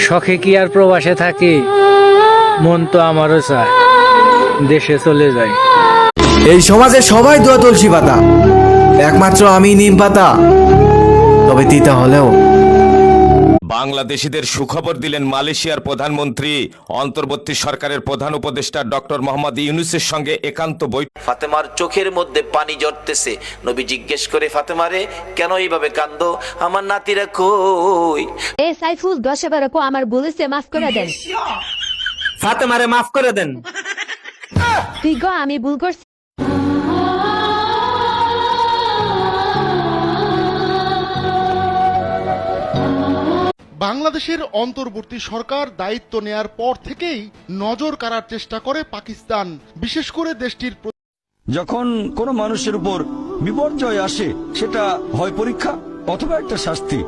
শখে কি আর প্রবাসে থাকি, মন তো আমারও চায় দেশে চলে যায়। এই সমাজে সবাই দোয়া তুলসী পাতা, একমাত্র আমি নিম পাতা, তবে তিতা হলেও। বাংলাদেশিদের সুখবর দিলেন মালয়েশিয়ার প্রধানমন্ত্রী। অন্তর্বর্তী সরকারের প্রধান উপদেষ্টা ডক্টর মোহাম্মদ ইউনূসের সঙ্গে একান্ত বৈঠক। ফাতেমার চোখের মধ্যে পানি ঝরতেছে। নবী জিজ্ঞেস করে, ফাতেমারে কেন এইভাবে কান্দো, আমার নাতিরা কই? এ সাইফুল 10 বার কো আমার বলেছে মাফ করে দেন। ফাতেমারে মাফ করে দেন। তুই গো আমি ভুল করছি। বাংলাদেশের অন্তর্বর্তী সরকার দায়িত্ব নেয়ার পর থেকেই নজর কাড়ার চেষ্টা করে পাকিস্তান, বিশেষ করে দেশটির। যখন কোনো মানুষের উপর বিপর্যয় আসে, সেটা হয় পরীক্ষা অথবা একটা শাস্তি।